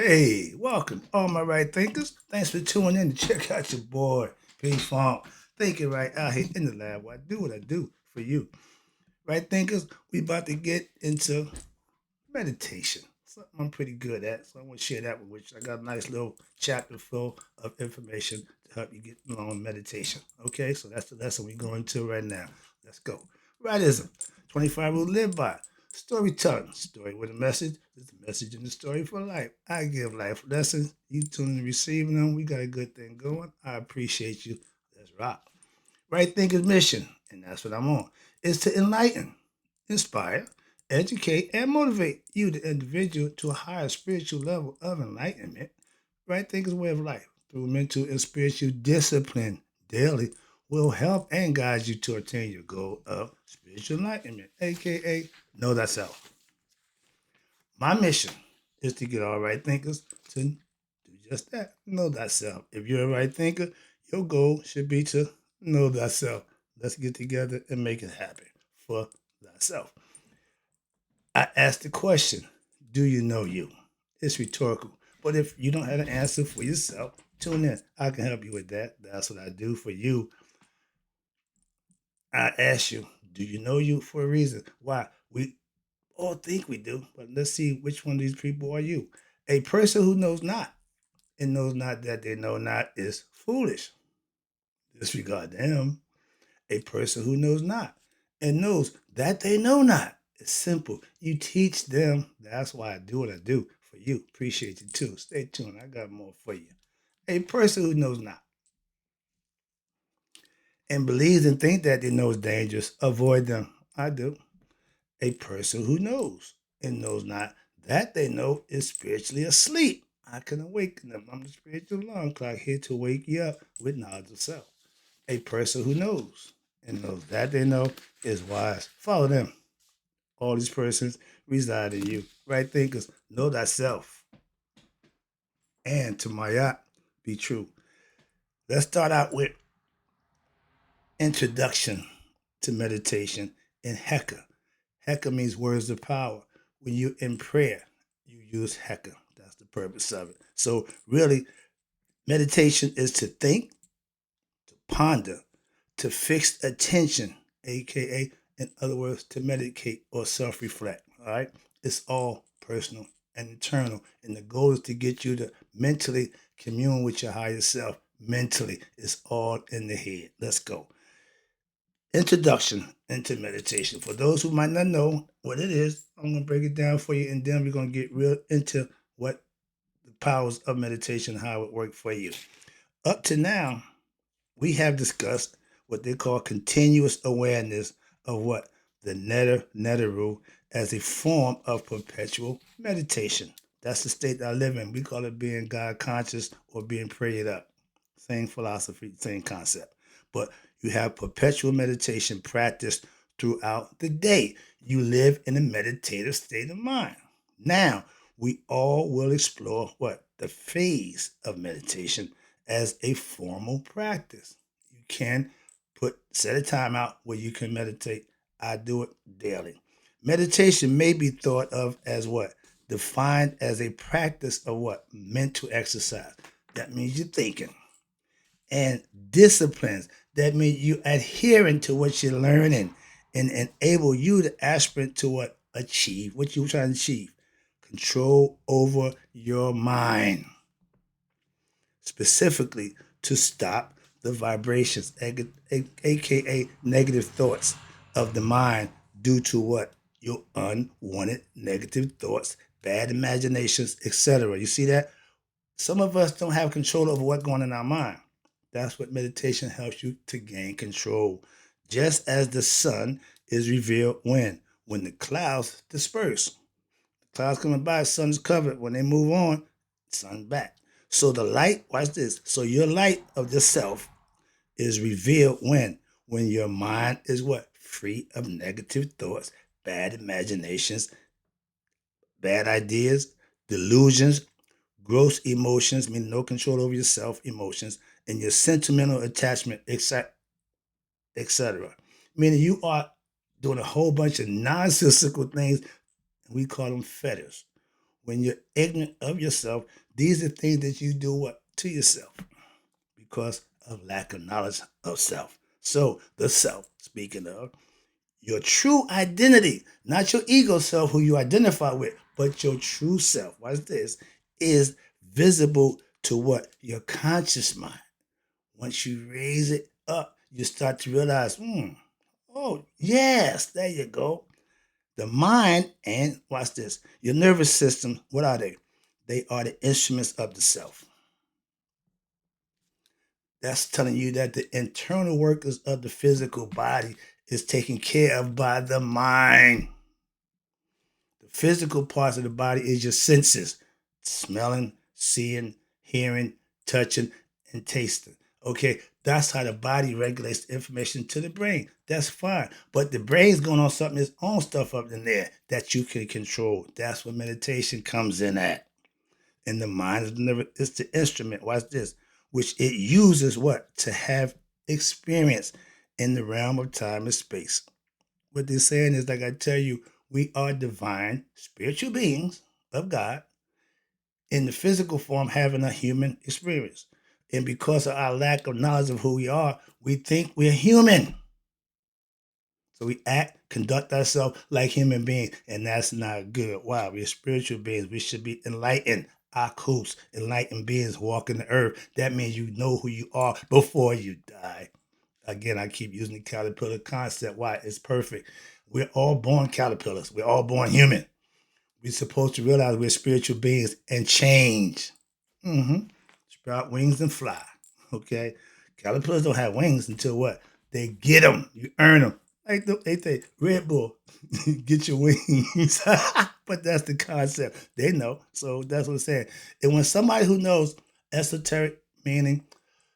Hey, welcome, all my right thinkers. Thanks for tuning in to check out your boy, P Funk. Thinking right out here in the lab. Where I do what I do for you. Right thinkers, we about to get into meditation. Something I'm pretty good at. So I want to share that with you. I got a nice little chapter full of information to help you get along meditation. Okay, so that's the lesson we're going to right now. Let's go. Rightism. 25 rule live by. Storytelling. Story with a message. There's a message in the story for life. I give life lessons. You tune in receiving them. We got a good thing going. I appreciate you. Let's rock. Right Thinker's mission, and that's what I'm on, is to enlighten, inspire, educate, and motivate you, the individual, to a higher spiritual level of enlightenment. Right Thinker's way of life through mental and spiritual discipline daily will help and guide you to attain your goal of spiritual enlightenment, aka know thyself. My mission is to get all right thinkers to do just that, know thyself. If you're a right thinker, your goal should be to know thyself. Let's get together and make it happen for thyself. I asked the question, do you know you? It's rhetorical. But if you don't have an answer for yourself, tune in. I can help you with that. That's what I do for you. I ask you, do you know you for a reason? Why? We all think we do, but let's see which one of these people are you. A person who knows not and knows not that they know not is foolish. Disregard them. A person who knows not and knows that they know not. It's simple. You teach them. That's why I do what I do for you. Appreciate you too. Stay tuned. I got more for you. A person who knows not and believes and thinks that they know is dangerous, avoid them. I do. A person who knows and knows not that they know is spiritually asleep. I can awaken them. I'm the spiritual alarm clock here to wake you up with knowledge of self. A person who knows and knows that they know is wise. Follow them. All these persons reside in you. Right thinkers, know thyself. And to Mayat, be true. Let's start out with introduction to meditation in Heka. Heka means words of power. When you're in prayer, you use Heka. That's the purpose of it. So, really, meditation is to think, to ponder, to fix attention, aka, in other words, to medicate or self reflect. All right? It's all personal and internal. And the goal is to get you to mentally commune with your higher self. Mentally, it's all in the head. Let's go. Introduction into meditation. For those who might not know what it is, I'm going to break it down for you, and then we're going to get real into what the powers of meditation, how it works for you. Up to now, we have discussed what they call continuous awareness of what the Netter rule as a form of perpetual meditation. That's the state that I live in. We call it being God conscious or being prayed up. Same philosophy, same concept. But you have perpetual meditation practice throughout the day. You live in a meditative state of mind. Now, we all will explore what? The phase of meditation as a formal practice. You can set a time out where you can meditate. I do it daily. Meditation may be thought of as what? Defined as a practice of what? Mental exercise. That means you're thinking. And disciplines. That means you adhering to what you're learning and enable you to aspirate to what? Achieve what you're trying to achieve. Control over your mind, specifically to stop the vibrations, aka negative thoughts of the mind, due to what? Your unwanted negative thoughts, bad imaginations, etc. You see that? Some of us don't have control over what's going on in our mind. That's what meditation helps you to gain control. Just as the sun is revealed when the clouds disperse. Clouds coming by, sun is covered. When they move on, sun back. So the light, watch this. So your light of the self is revealed when your mind is what? Free of negative thoughts, bad imaginations, bad ideas, delusions, gross emotions, meaning no control over yourself, emotions, and your sentimental attachment, etc. Meaning you are doing a whole bunch of nonsensical things, and we call them fetters. when you're ignorant of yourself, these are things that you do what to yourself because of lack of knowledge of self. So the self, speaking of, your true identity, not your ego self who you identify with, but your true self, watch this, is visible to what? Your conscious mind. Once you raise it up, you start to realize, oh, yes, there you go. The mind and, watch this, your nervous system, what are they? They are the instruments of the self. That's telling you that the internal workers of the physical body is taken care of by the mind. The physical parts of the body is your senses: smelling, seeing, hearing, touching, and tasting. Okay, that's how the body regulates the information to the brain. That's fine. But the brain's going on something, its own stuff up in there that you can control. That's where meditation comes in at. And the mind is the instrument, watch this, which it uses what? To have experience in the realm of time and space. What they're saying is, like I tell you, we are divine spiritual beings of God in the physical form having a human experience. And because of our lack of knowledge of who we are, we think we're human. So we act, conduct ourselves like human beings, and that's not good. Wow, we're spiritual beings. We should be enlightened. Akus, enlightened beings walking the earth. That means you know who you are before you die. Again, I keep using the caterpillar concept. Why? It's perfect. We're all born caterpillars. We're all born human. We're supposed to realize we're spiritual beings and change. Mm-hmm. Sprout wings and fly. Okay? Caterpillars don't have wings until what? They get them. You earn them. Like they say, Red Bull, get your wings. But that's the concept. They know. So that's what I'm saying. And when somebody who knows esoteric meaning,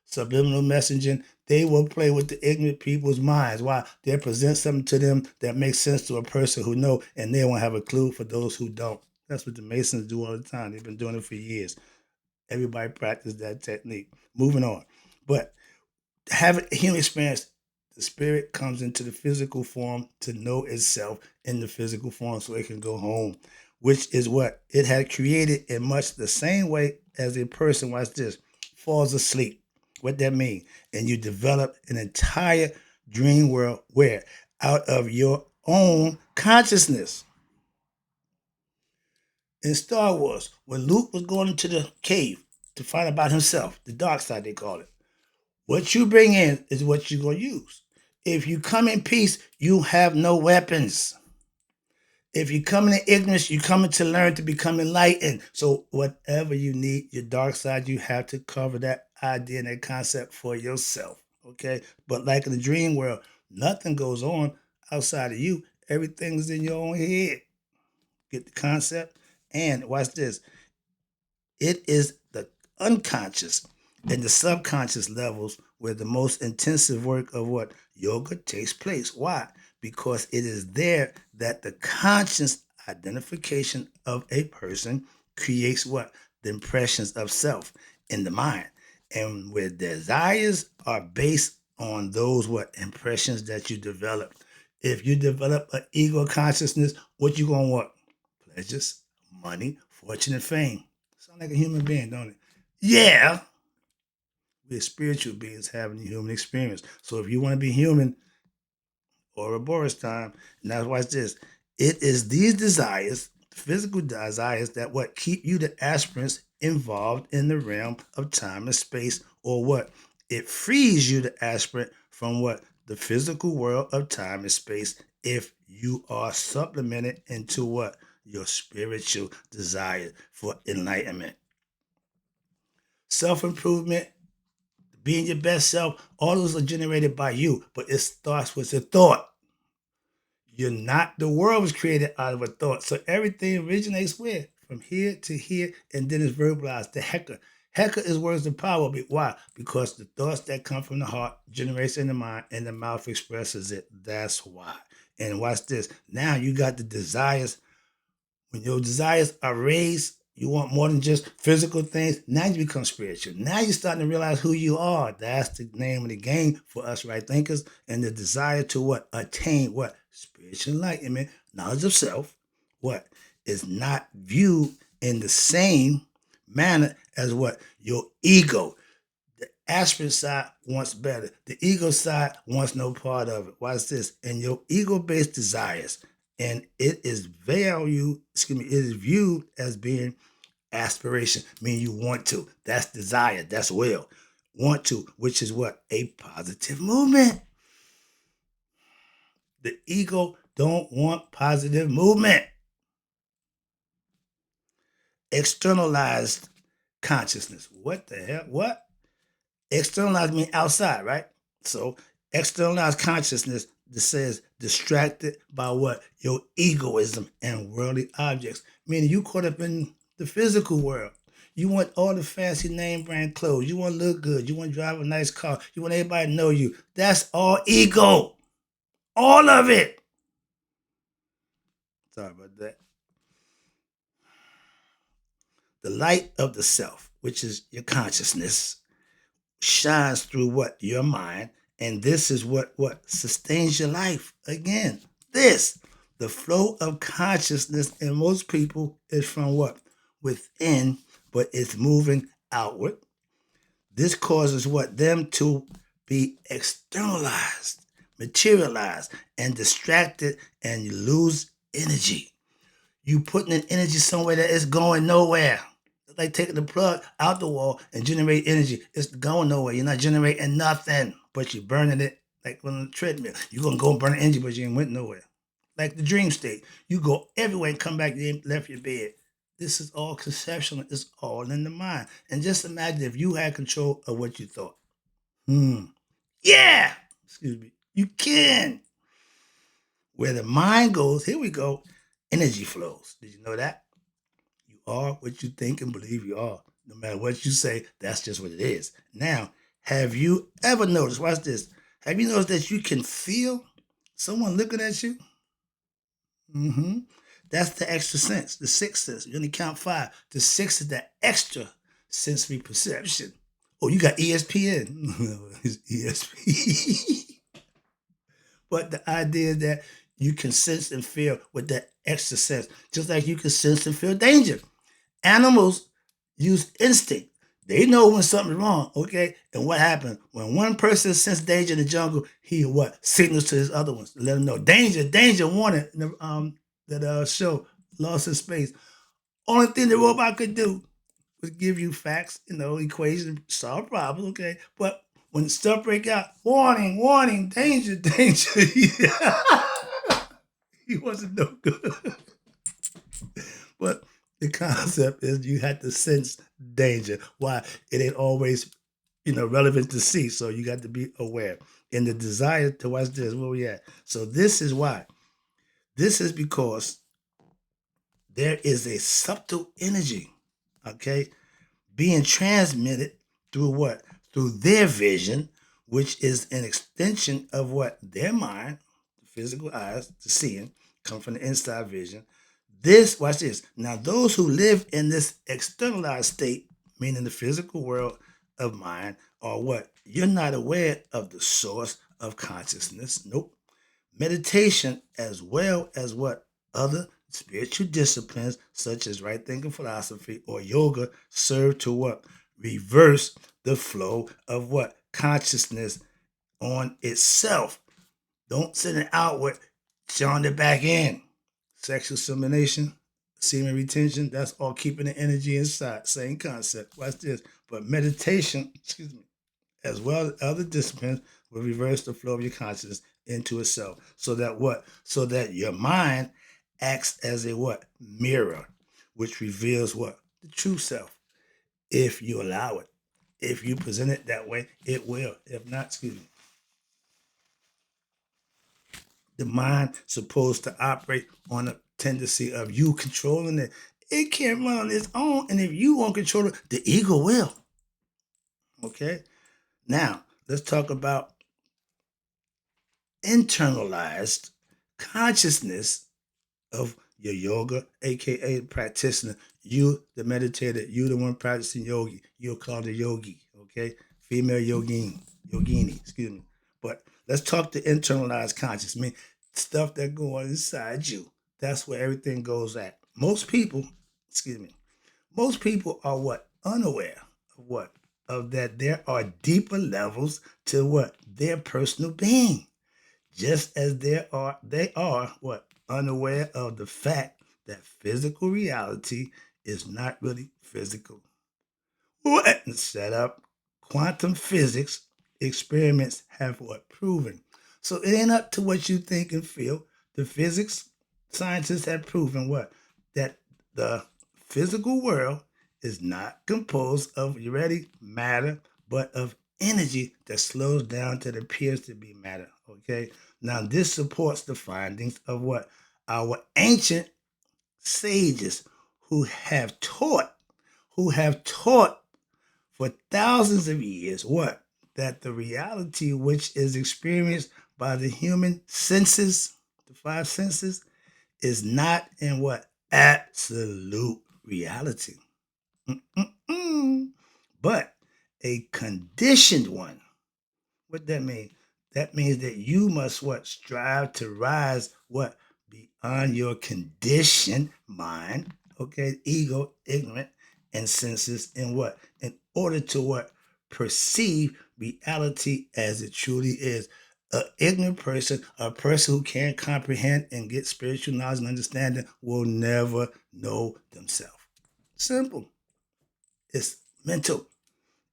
subliminal messaging, they will play with the ignorant people's minds. Why? They'll present something to them that makes sense to a person who know, and they won't have a clue for those who don't. That's what the Masons do all the time. They've been doing it for years. Everybody practice that technique. Moving on. But having a human experience, the spirit comes into the physical form to know itself in the physical form so it can go home, which is what it had created in much the same way as a person, watch this, falls asleep. What that mean? And you develop an entire dream world where out of your own consciousness. In Star Wars, when Luke was going into the cave to find about himself, the dark side they call it, what you bring in is what you're going to use. If you come in peace, you have no weapons. If you come in ignorance, you're coming to learn to become enlightened. So whatever you need, your dark side, you have to cover that idea and that concept for yourself. Okay? But like in the dream world, nothing goes on outside of you. Everything's in your own head. Get the concept? And watch this. It is the unconscious and the subconscious levels where the most intensive work of what yoga takes place. Why? Because it is there that the conscious identification of a person creates what? The impressions of self in the mind. And where desires are based on those what impressions that you develop. If you develop an ego consciousness, what you gonna want? Pleasures, money, fortune, and fame. Sound like a human being, don't it? Yeah. We're spiritual beings having a human experience. So if you want to be human, or a Boris time, and that's why it's this. It is these desires, physical desires, that what keep you the aspirants involved in the realm of time and space, or what? It frees you the aspirant from what? The physical world of time and space if you are supplemented into what? Your spiritual desire for enlightenment. Self-improvement, being your best self, all those are generated by you, but it starts with a thought. You're not, the world was created out of a thought. So everything originates where? From here to here, and then it's verbalized. The Heka. Heka is words of power. Why? Because the thoughts that come from the heart generates in the mind, and the mouth expresses it. That's why. And watch this. Now you got the desires. When your desires are raised, you want more than just physical things. Now you become spiritual. Now you're starting to realize who you are. That's the name of the game for us right thinkers. And the desire to what? Attain what? Spiritual enlightenment, knowledge of self. What? Is not viewed in the same manner as what? Your ego. The aspirin side wants better. The ego side wants no part of it. Watch this. And your ego-based desires, and it is it is viewed as being aspiration, meaning you want to. That's desire. That's will. Want to, which is what? A positive movement. The ego don't want positive movement. Externalized consciousness. What the hell? What? Externalized means outside, right? So externalized consciousness that says distracted by what? Your egoism and worldly objects. Meaning you caught up in the physical world. You want all the fancy name brand clothes. You want to look good. You want to drive a nice car. You want everybody to know you. That's all ego. All of it. Sorry about that. The light of the self, which is your consciousness, shines through what? Your mind. And this is what sustains your life. Again, this, the flow of consciousness in most people is from what? Within, but it's moving outward. This causes what? Them to be externalized, materialized, and distracted, and you lose energy. You putting in energy somewhere that it's going nowhere. It's like taking the plug out the wall and generate energy. It's going nowhere. You're not generating nothing, but you're burning it like on the treadmill. You're gonna go and burn energy, but you ain't went nowhere. Like the dream state. You go everywhere and come back, you ain't left your bed. This is all conceptual. It's all in the mind. And just imagine if you had control of what you thought. Yeah. Excuse me. You can. Where the mind goes, here we go, energy flows. Did you know that? You are what you think and believe you are. No matter what you say, that's just what it is. Now, have you ever noticed, watch this, have you noticed that you can feel someone looking at you? Mm-hmm. That's the extra sense, the sixth sense. You only count five. The sixth is the extra sensory perception. Oh, you got ESPN. It's ESP. But the idea is that you can sense and feel with that extra sense, just like you can sense and feel danger. Animals use instinct. They know when something's wrong, okay? And what happened? When one person senses danger in the jungle, he what? Signals to his other ones to let them know. Danger, danger, warning. That show, Lost in Space. Only thing the robot could do was give you facts, equations, solve problems, okay? But when stuff break out, warning, warning, danger, danger. He wasn't no good. But the concept is you had to sense danger. Why? It ain't always, relevant to see. So you got to be aware. And the desire to watch this, where we at? So this is why. This is because there is a subtle energy, okay, being transmitted through what? Through their vision, which is an extension of what? Their mind, the physical eyes, the seeing, come from the inside vision. This, watch this. Now, those who live in this externalized state, meaning the physical world of mind, are what? You're not aware of the source of consciousness. Nope. Meditation, as well as what? Other spiritual disciplines, such as right thinking philosophy or yoga, serve to what? Reverse the flow of what? Consciousness on itself. Don't send it outward, showing it back in. Sexual simulation, semen retention, that's all keeping the energy inside. Same concept. Watch this. But meditation, excuse me, as well as other disciplines, will reverse the flow of your consciousness into itself. So that what? So that your mind acts as a what? Mirror, which reveals what? The true self. If you allow it. If you present it that way, it will. If not, excuse me. The mind supposed to operate on a tendency of you controlling it. It can't run on its own. And if you won't control it, the ego will. Okay? Now, let's talk about internalized consciousness of your yoga, aka practitioner. You, the meditator, you, the one practicing yogi. You're called a yogi, okay? Female yogini, excuse me. But let's talk to internalized consciousness. I mean, stuff that go on inside you. That's where everything goes at. Most people, excuse me, Most people are what? Unaware of what? Of that there are deeper levels to what? Their personal being. Just as they are what? Unaware of the fact that physical reality is not really physical. What? Set up quantum physics experiments have what proven. So it ain't up to what you think and feel. The physics scientists have proven what? That the physical world is not composed of, you ready, matter, but of energy that slows down till it appears to be matter. Okay. Now this supports the findings of what? Our ancient sages who have taught for thousands of years what? That the reality which is experienced by the human senses, the five senses, is not in what? Absolute reality. Mm-mm-mm. But a conditioned one. What that mean? That means that you must what? Strive to rise what? Beyond your conditioned mind, okay, ego, ignorant, and senses, in what? In order to what? Perceive reality as it truly is. An ignorant person, a person who can't comprehend and get spiritual knowledge and understanding, will never know themselves. Simple. It's mental,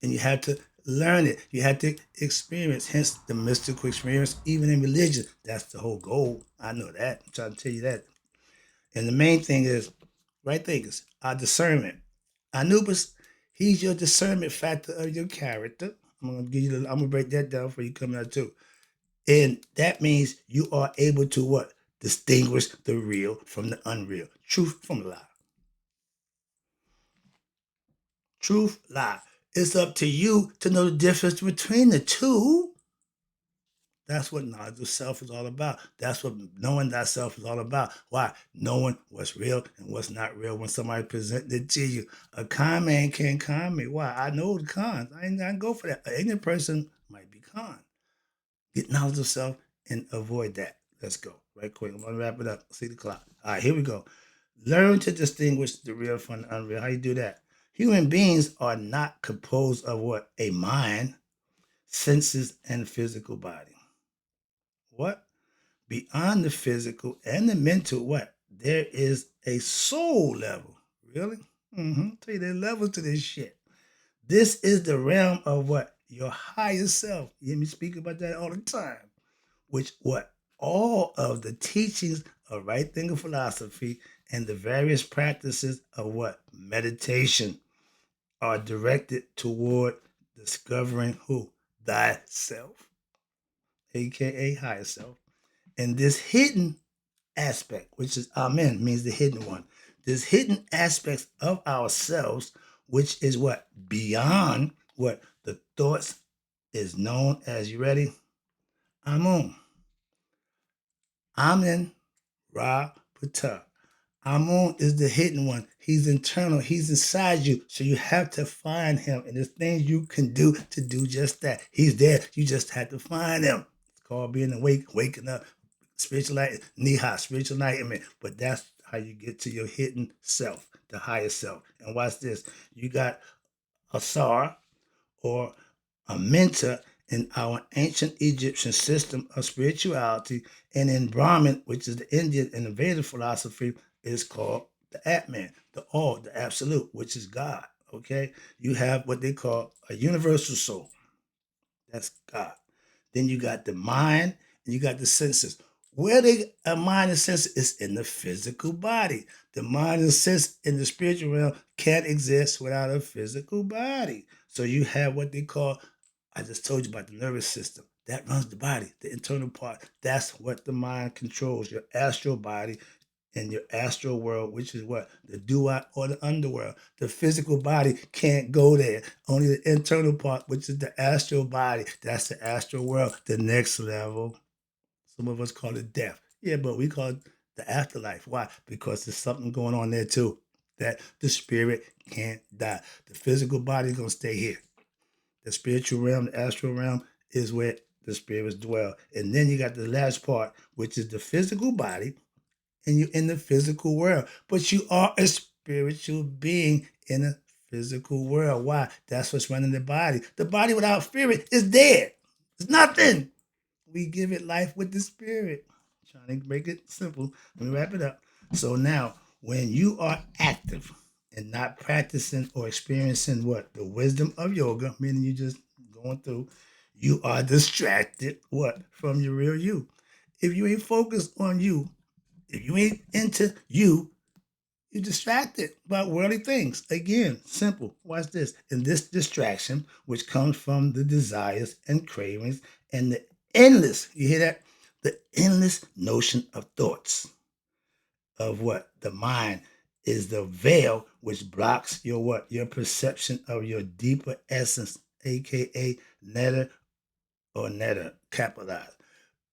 and you have to learn it. You have to experience, hence the mystical experience, even in religion. That's the whole goal. I know that. I'm trying to tell you that. And the main thing is, right thinkers, our discernment. Anubis, he's your discernment factor of your character. I'm gonna break that down for you coming out too. And that means you are able to what? Distinguish the real from the unreal, truth from lie. Truth, lie. It's up to you to know the difference between the two. That's what knowledge of self is all about. That's what knowing thyself is all about. Why? Knowing what's real and what's not real when somebody presents it to you. A con man can't con me. Why? I know the cons. I ain't gonna go for that. An ignorant person might be con. Get knowledge of self and avoid that. Let's go. Right quick. I'm gonna wrap it up. See the clock. All right, here we go. Learn to distinguish the real from the unreal. How you do that? Human beings are not composed of what? A mind, senses, and physical body. What? Beyond the physical and the mental, what? There is a soul level. Really? Tell you there's levels to this shit. This is the realm of what? Your higher self. You hear me speak about that all the time. Which what? All of the teachings of right thinking philosophy and the various practices of what? Meditation are directed toward discovering who? Thyself, aka higher self. And this hidden aspect, which is Amen, means the hidden one. This hidden aspects of ourselves, which is what? Beyond what the thoughts is known as, you ready? Amun. Amen. Ra Pata. Amun is the hidden one. He's internal. He's inside you. So you have to find him. And there's things you can do to do just that. He's there. You just have to find him. It's called being awake, waking up, spiritual light, niha, spiritual enlightenment. But that's how you get to your hidden self, the higher self. And watch this. You got Asar, or a mentor in our ancient Egyptian system of spirituality, and in Brahmin, which is the Indian and the Vedic philosophy, is called the Atman, the All, the Absolute, which is God. Okay, you have what they call a universal soul. That's God. Then you got the mind and you got the senses. Where they a mind and sense is in the physical body. The mind and sense in the spiritual realm can't exist without a physical body. So you have what they call, I just told you about the nervous system. That runs the body, the internal part. That's what the mind controls, your astral body in your astral world, which is what? The duat or the underworld. The physical body can't go there. Only the internal part, which is the astral body. That's the astral world, the next level. Some of us call it death. Yeah, but we call it the afterlife. Why? Because there's something going on there too. That the spirit can't die. The physical body is gonna stay here. The spiritual realm, the astral realm, is where the spirits dwell. And then you got the last part, which is the physical body, and you're in the physical world. But you are a spiritual being in a physical world. Why? That's what's running the body. The body without spirit is dead. It's nothing. We give it life with the spirit. Trying to make it simple. Let me wrap it up. So now, when you are active and not practicing or experiencing what? The wisdom of yoga, meaning you just going through, you are distracted, what? From your real you. If you ain't focused on you, if you ain't into you, you're distracted by worldly things. Again, simple. Watch this. And this distraction, which comes from the desires and cravings and the endless, you hear that? The endless notion of thoughts of what? The mind is the veil which blocks your what? Your perception of your deeper essence, aka netta or netta, capitalized.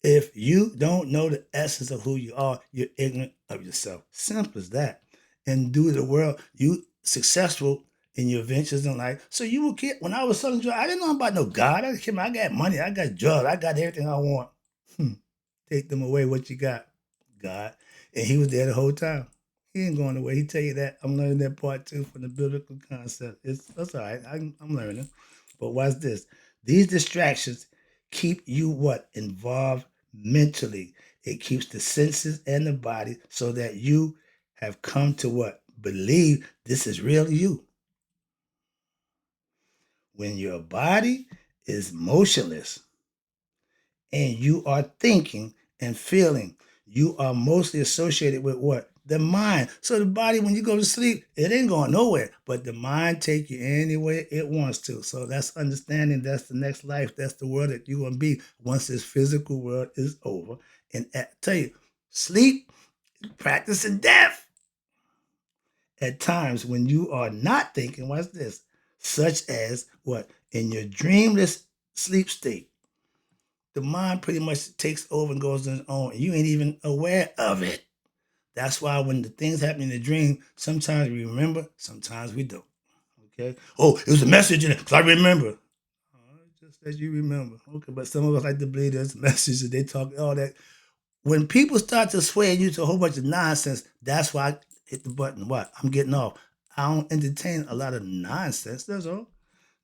If you don't know the essence of who you are, you're ignorant of yourself. Simple as that. And due to the world, you successful in your ventures in life. So you will get, when I was selling drugs, I didn't know about no God. I got money, I got drugs, I got everything I want. Take them away, what you got? God. And he was there the whole time. He ain't going away. He tell you that. I'm learning that part too from the biblical concept. That's all right. I'm learning. But watch this. These distractions keep you what? Involved mentally. It keeps the senses and the body so that you have come to what? Believe this is real you. When your body is motionless, and you are thinking and feeling, you are mostly associated with what? The mind. So the body, when you go to sleep, it ain't going nowhere. But the mind take you anywhere it wants to. So that's understanding. That's the next life. That's the world that you're gonna be once this physical world is over. And tell you, sleep, practicing death. At times when you are not thinking, watch this, such as what? In your dreamless sleep state, the mind pretty much takes over and goes on its own, and you ain't even aware of it. That's why when the things happen in the dream, sometimes we remember, sometimes we don't. Okay. Oh, it was a message in it because I remember. Oh, just as you remember. Okay, but some of us like to believe there's messages. They talk all that. When people start to sway you to a whole bunch of nonsense, that's why I hit the button. What? I'm getting off. I don't entertain a lot of nonsense. That's all.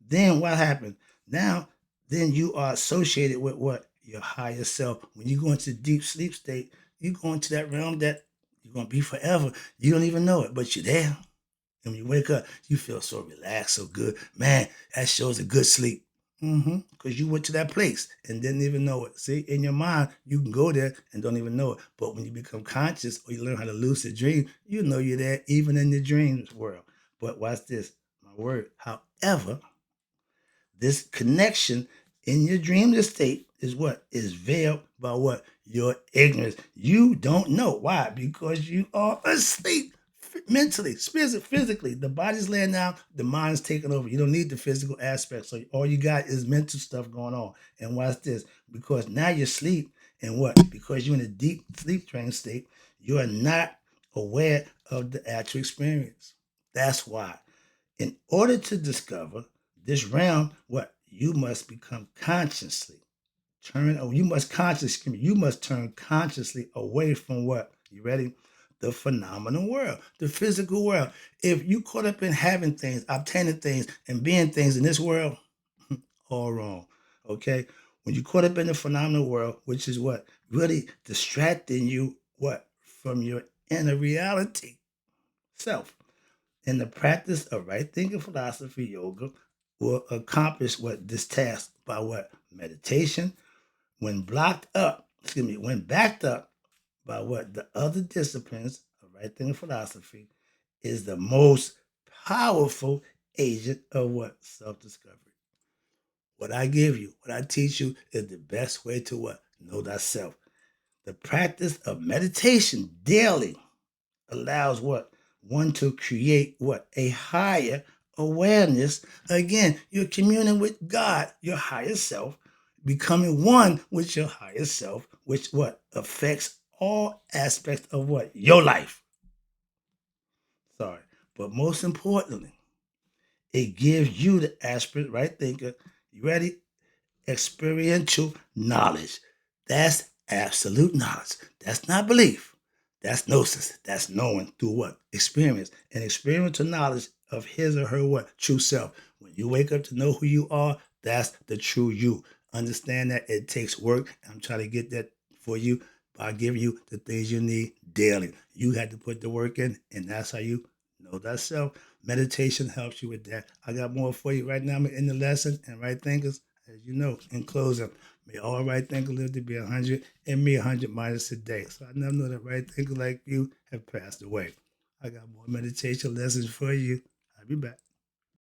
Then what happened? Now, then you are associated with what? Your higher self. When you go into deep sleep state, you go into that realm that you're gonna be forever. You don't even know it, but you're there. And when you wake up, you feel so relaxed, so good. Man, that shows a good sleep. Because you went to that place and didn't even know it. See, in your mind, you can go there and don't even know it. But when you become conscious or you learn how to lucid dream, you know you're there even in the dreams world. But watch this, my word. However, this connection in your dreamless state is what? Is veiled by what? Your ignorance. You don't know. Why? Because you are asleep mentally, spiritually, physically. The body's laying down, the mind's taking over. You don't need the physical aspect. So all you got is mental stuff going on. And watch this. Because now you're asleep, and what? Because you're in a deep sleep trance state, you are not aware of the actual experience. That's why. In order to discover this realm, what? You must become consciously you must turn consciously away from what? You ready? The phenomenal world, the physical world. If you caught up in having things, obtaining things, and being things in this world, all wrong. Okay? When you caught up in the phenomenal world, which is what? Really distracting you, what? From your inner reality self. In the practice of right thinking philosophy, yoga will accomplish what this task by what? Meditation, when backed up by what? The other disciplines of right thinking philosophy, is the most powerful agent of what? Self-discovery. What I give you, what I teach you is the best way to what? Know thyself. The practice of meditation daily allows what? One to create what? A higher awareness. Again, you're communing with God, your higher self, becoming one with your higher self, which what? Affects all aspects of what? Your life. Sorry. But most importantly, it gives you the aspirate right thinker. You ready? Experiential knowledge. That's absolute knowledge. That's not belief. That's gnosis. That's knowing through what? Experience. And experiential knowledge of his or her what? True self. When you wake up to know who you are, that's the true you. Understand that it takes work. I'm trying to get that for you by giving you the things you need daily. You had to put the work in, and that's how you know thyself. Meditation helps you with that. I got more for you right now. I'm in the lesson, and right thinkers, as you know, in closing, may all right thinkers live to be 100, and me 100 minus a day. So I never know that right thinkers like you have passed away. I got more meditation lessons for you. I'll be back.